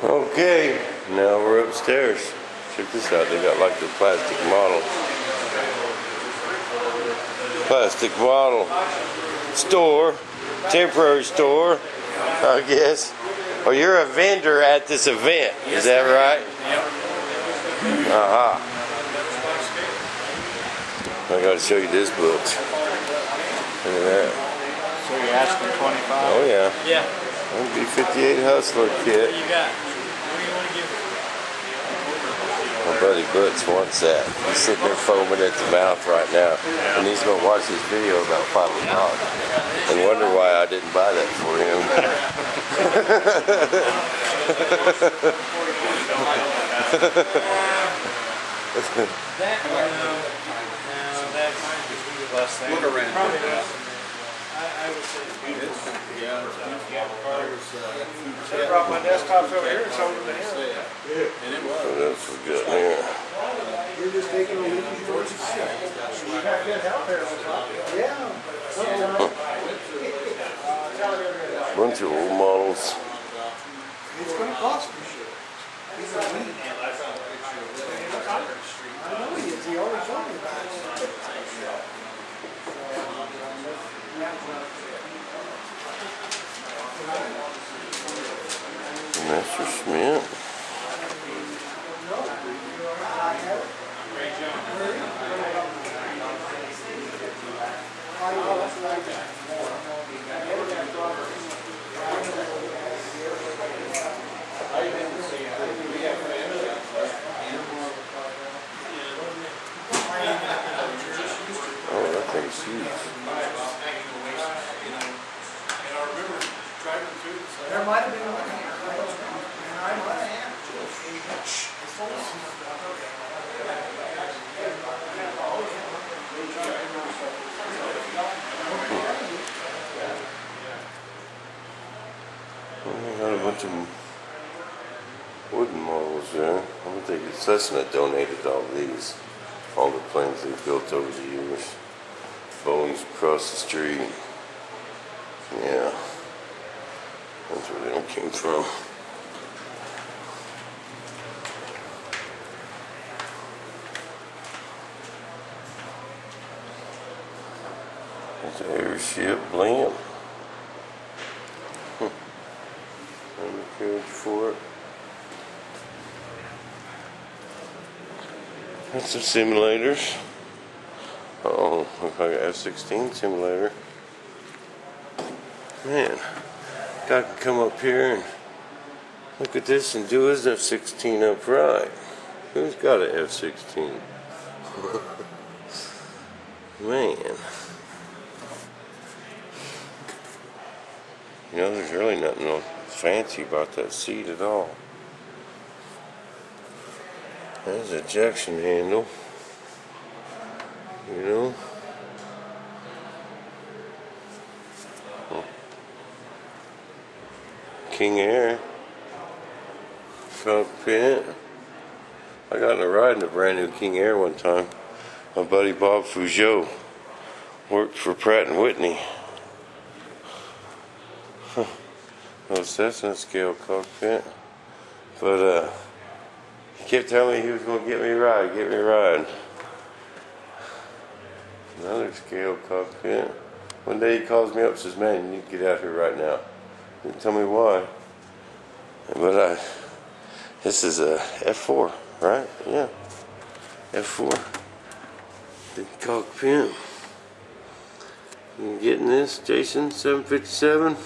Okay, now we're upstairs. Check this out. They got like the plastic model store, temporary store, I guess. Oh, you're a vendor at this event. Is that right? Yep. Aha. I gotta show you this book. Look at that. So you're asking 25? Oh yeah. Yeah. B58 Hustler kit. What you got? What do you want to give? My buddy Butch wants that. He's sitting there foaming at the mouth right now. And he's going to watch this video about 5 o'clock and wonder why I didn't buy that for him. Look around. Probably not. I would say I brought my desktop over here and sold it to him. What else we got here? You're just taking a look at your You got good help here on top. Yeah. Bunch of old models. It's going to cost me shit. He's a weed. I know he is. He always told me about it. Master Smith. Oh, that thing's huge. There might have been one here. I don't know. And I might have. We got a bunch of wooden models there. I don't think Cessna donated all these. All the planes they built over the years. Bones across the street. Yeah. That's where they all came from. That's an airship blimp. Undercarriage for it. That's some simulators. Oh, look like an F-16 simulator. Man, guy can come up here and look at this and do his F-16 upright. Who's got an F-16? Man. You know, there's really nothing no fancy about that seat at all. There's an ejection handle. You know? King Air cockpit. I got in a ride in a brand new King Air one time. My buddy Bob Fougeot worked for Pratt & Whitney. No Cessna scale cockpit. But he kept telling me he was going to get me a ride. Another scale cockpit. One day he calls me up and says, "Man, you need to get out here right now." He didn't tell me why. But this is a F4, right? Yeah. F4. Big cockpit. You getting this, Jason? 757?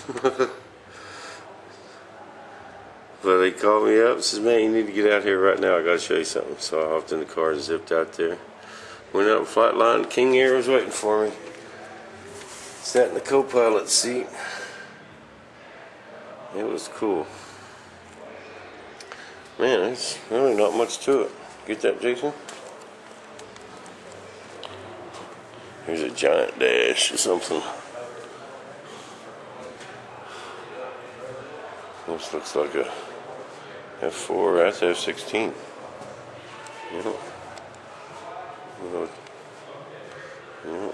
But he called me up and says, "Man, you need to get out here right now. I got to show you something." So I hopped in the car and zipped out there. Went out flight line. King Air was waiting for me. Sat in the co-pilot seat. It was cool. Man, there's really not much to it. Get that, Jason? Here's a giant dash or something. This looks like a F4. That's F-16. Yeah. Yeah.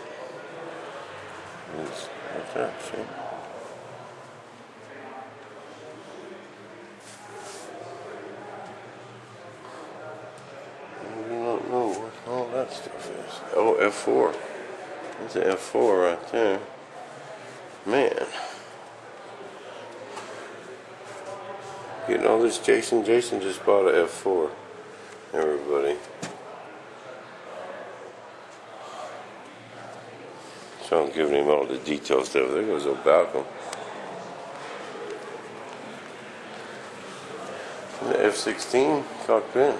It's right there, see? that stuff is. Oh, F4. That's an F4 right there. Man. Getting all this Jason. Jason just bought a F4. Everybody. So I'm giving him all the details there. There goes old Balcom. The F-16 cockpit.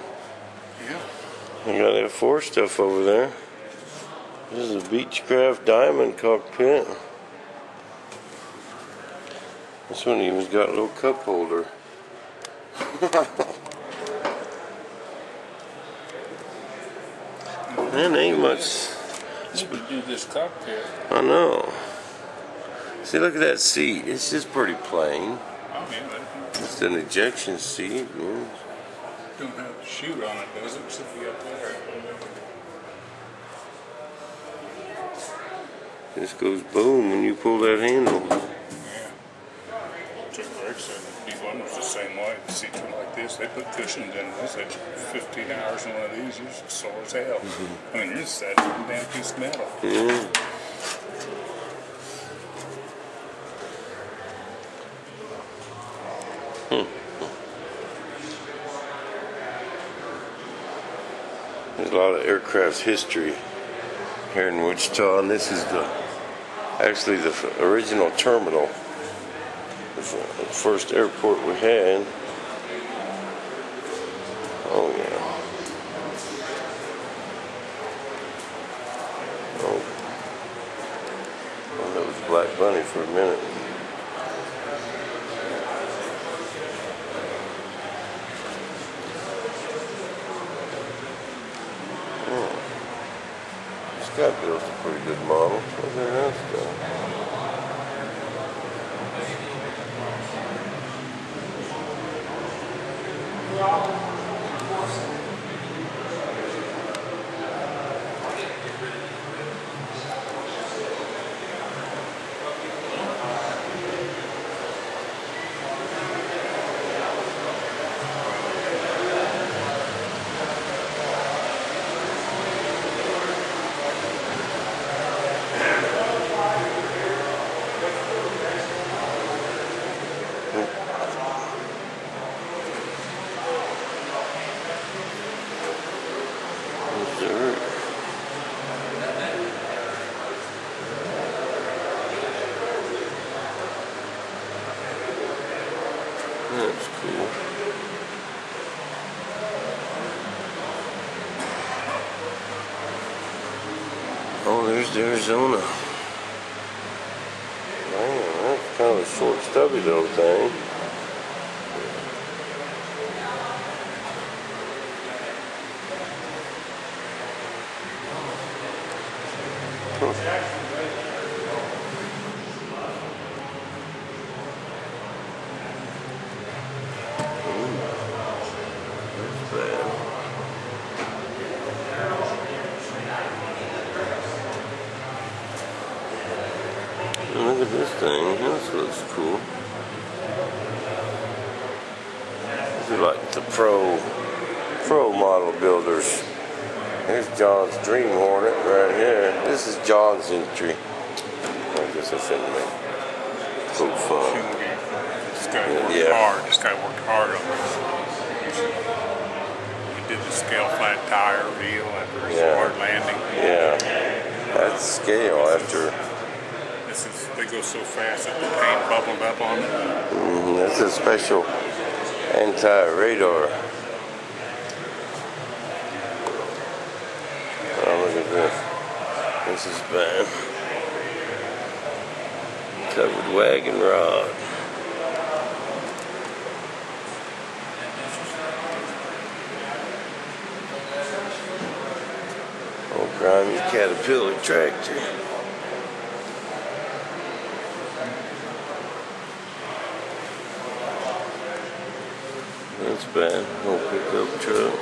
Yeah. I got F4 stuff over there. This is a Beechcraft Diamond cockpit. This one even got a little cup holder. Man, ain't much. You could do this cockpit. I know. See, look at that seat. It's just pretty plain. Oh, yeah, that It's an ejection seat. Man. don't have to shoot on it, does it? Except for up there. This goes boom when you pull that handle. Yeah. Chuck Gregg said B1 was the same way. The seats were like this. They put cushions in this. They 15 hours in one of these. You're just sore as hell. I mean, you're just that damn piece of metal. Yeah. There's a lot of aircraft history here in Wichita, and this is actually the original terminal, the first airport we had. Oh yeah. Oh, well, that was Black Bunny for a minute. Scott built a pretty good model. Look at that stuff. Dirt. That's cool. Oh, there's Arizona. Man, that's kind of a short, stubby little thing. Look at this thing. This looks cool. This is like the pro model builders. Here's John's Dream Hornet right here. This is John's entry. I guess I shouldn't make so fun. This guy worked hard. This guy worked hard on this. He did the scale flat tire reveal after his hard landing. Yeah. That's scale after. They go so fast that the paint bubbled up on it. That's a special anti-radar. Oh, look at this. This is bad. Covered wagon rod. Old grimy Caterpillar tractor. That's bad. Old pickup truck.